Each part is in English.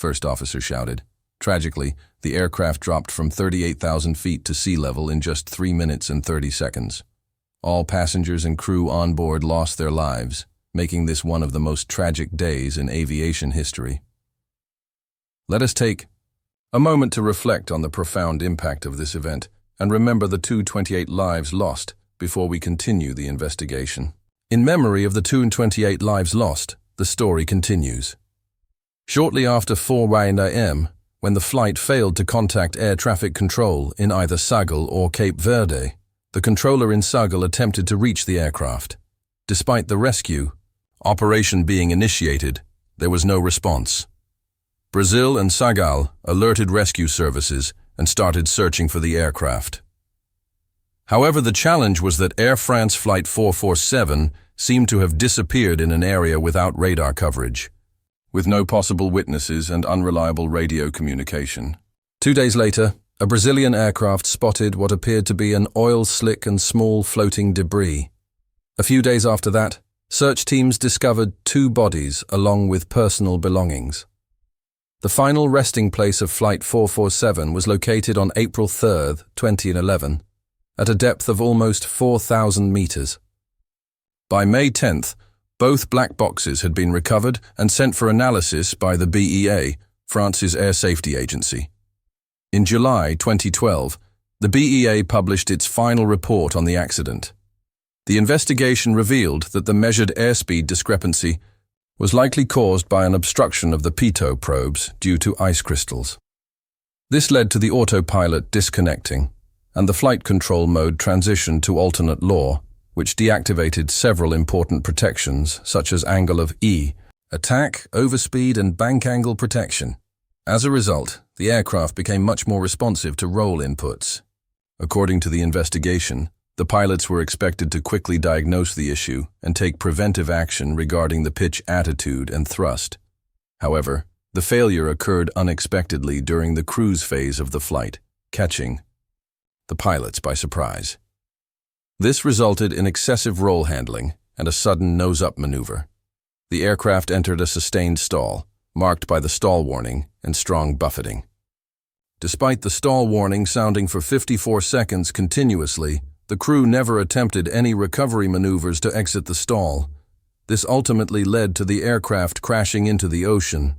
first officer shouted. Tragically, the aircraft dropped from 38,000 feet to sea level in just 3 minutes and 30 seconds. All passengers and crew on board lost their lives, making this one of the most tragic days in aviation history. Let us take a moment to reflect on the profound impact of this event and remember the 228 lives lost before we continue the investigation. In memory of the 228 lives lost, the story continues. Shortly after 4 a.m., when the flight failed to contact air traffic control in either Sagel or Cape Verde, the controller in Sagel attempted to reach the aircraft. Despite the rescue operation being initiated, there was no response. Brazil and Sagel alerted rescue services and started searching for the aircraft. However, the challenge was that Air France Flight 447 seemed to have disappeared in an area without radar coverage, with no possible witnesses and unreliable radio communication. 2 days later, a Brazilian aircraft spotted what appeared to be an oil slick and small floating debris. A few days after that, search teams discovered 2 bodies along with personal belongings. The final resting place of Flight 447 was located on April 3, 2011, at a depth of almost 4,000 meters. By May 10th, both black boxes had been recovered and sent for analysis by the BEA, France's air safety agency. In July 2012, the BEA published its final report on the accident. The investigation revealed that the measured airspeed discrepancy was likely caused by an obstruction of the pitot probes due to ice crystals. This led to the autopilot disconnecting, and the flight control mode transitioned to alternate law, which deactivated several important protections such as angle of E, attack, overspeed, and bank angle protection. As a result, the aircraft became much more responsive to roll inputs. According to the investigation, the pilots were expected to quickly diagnose the issue and take preventive action regarding the pitch attitude and thrust. However, the failure occurred unexpectedly during the cruise phase of the flight, catching the pilots by surprise. This resulted in excessive roll handling and a sudden nose-up maneuver. The aircraft entered a sustained stall, marked by the stall warning and strong buffeting. Despite the stall warning sounding for 54 seconds continuously, the crew never attempted any recovery maneuvers to exit the stall. This ultimately led to the aircraft crashing into the ocean.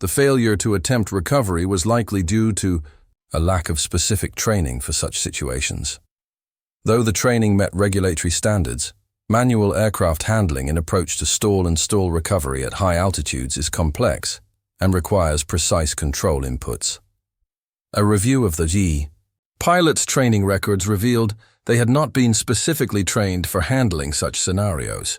The failure to attempt recovery was likely due to a lack of specific training for such situations. Though the training met regulatory standards, manual aircraft handling in approach to stall and stall recovery at high altitudes is complex and requires precise control inputs. A review of the pilots' training records revealed they had not been specifically trained for handling such scenarios.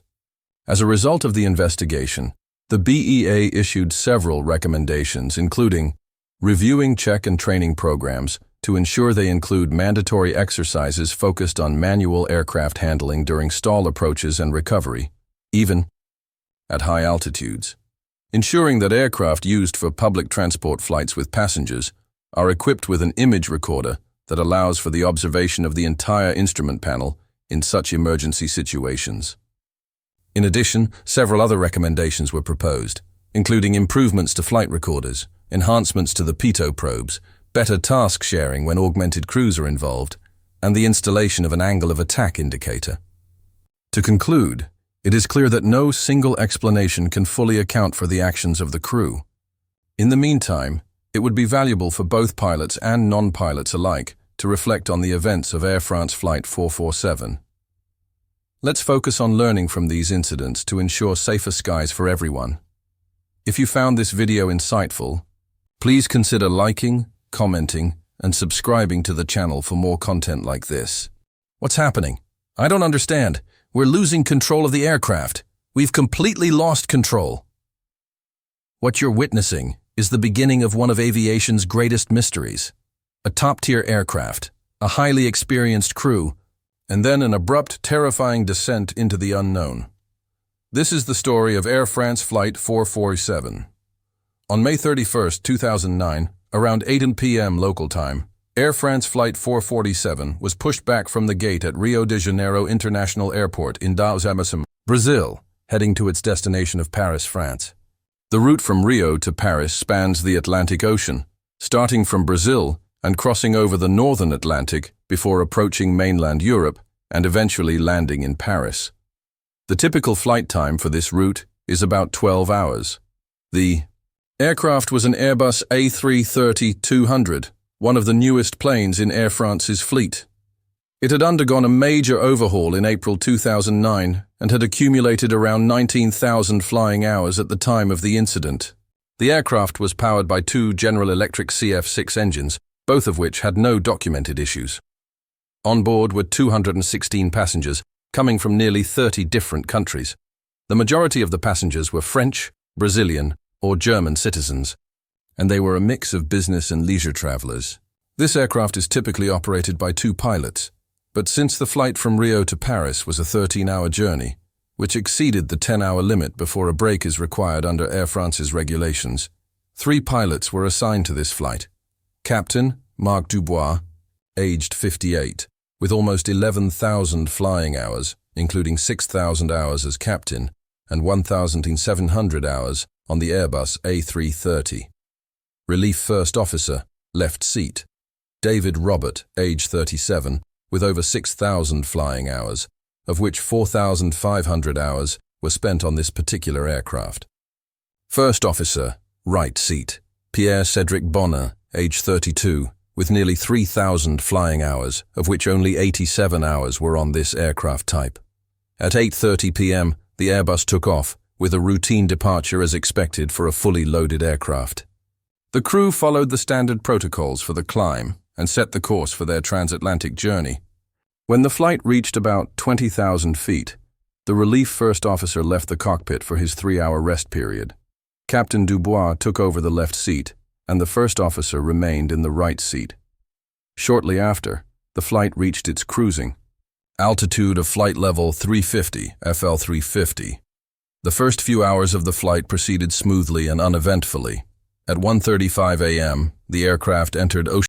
As a result of the investigation, the BEA issued several recommendations, including reviewing check and training programs to ensure they include mandatory exercises focused on manual aircraft handling during stall approaches and recovery, even at high altitudes. Ensuring that aircraft used for public transport flights with passengers are equipped with an image recorder that allows for the observation of the entire instrument panel in such emergency situations. In addition, several other recommendations were proposed, including improvements to flight recorders, enhancements to the pitot probes, better task sharing when augmented crews are involved, and the installation of an angle of attack indicator. To conclude, it is clear that no single explanation can fully account for the actions of the crew. In the meantime, it would be valuable for both pilots and non-pilots alike to reflect on the events of Air France Flight 447. Let's focus on learning from these incidents to ensure safer skies for everyone. If you found this video insightful, please consider liking, commenting, and subscribing to the channel for more content like this. What's happening? I don't understand. We're losing control of the aircraft. We've completely lost control. What you're witnessing is the beginning of one of aviation's greatest mysteries. A top-tier aircraft, a highly experienced crew, and then an abrupt, terrifying descent into the unknown. This is the story of Air France Flight 447. On May 31, 2009, around 8 p.m. local time, Air France Flight 447 was pushed back from the gate at Rio de Janeiro International Airport in São Brazil, heading to its destination of Paris, France. The route from Rio to Paris spans the Atlantic Ocean, starting from Brazil and crossing over the northern Atlantic before approaching mainland Europe and eventually landing in Paris. The typical flight time for this route is about 12 hours. The aircraft was an Airbus A330-200, one of the newest planes in Air France's fleet. It had undergone a major overhaul in April 2009 and had accumulated around 19,000 flying hours at the time of the incident. The aircraft was powered by two General Electric CF6 engines, both of which had no documented issues. On board were 216 passengers, coming from nearly 30 different countries. The majority of the passengers were French, Brazilian, or German citizens, and they were a mix of business and leisure travelers. This aircraft is typically operated by two pilots, but since the flight from Rio to Paris was a 13-hour journey, which exceeded the 10-hour limit before a break is required under Air France's regulations, 3 pilots were assigned to this flight. Captain Marc Dubois, aged 58, with almost 11,000 flying hours, including 6,000 hours as captain and 1,700 hours on the Airbus A330. Relief First Officer, left seat, David Robert, age 37, with over 6,000 flying hours, of which 4,500 hours were spent on this particular aircraft. First Officer, right seat, Pierre-Cedric Bonner, age 32, with nearly 3,000 flying hours, of which only 87 hours were on this aircraft type. At 8:30 p.m., the Airbus took off, with a routine departure as expected for a fully loaded aircraft. The crew followed the standard protocols for the climb and set the course for their transatlantic journey. When the flight reached about 20,000 feet, the Relief First Officer left the cockpit for his 3-hour rest period. Captain Dubois took over the left seat, and the First Officer remained in the right seat. Shortly after, the flight reached its cruising altitude of flight level 350, FL 350. The first few hours of the flight proceeded smoothly and uneventfully. At 1:35 a.m., the aircraft entered ocean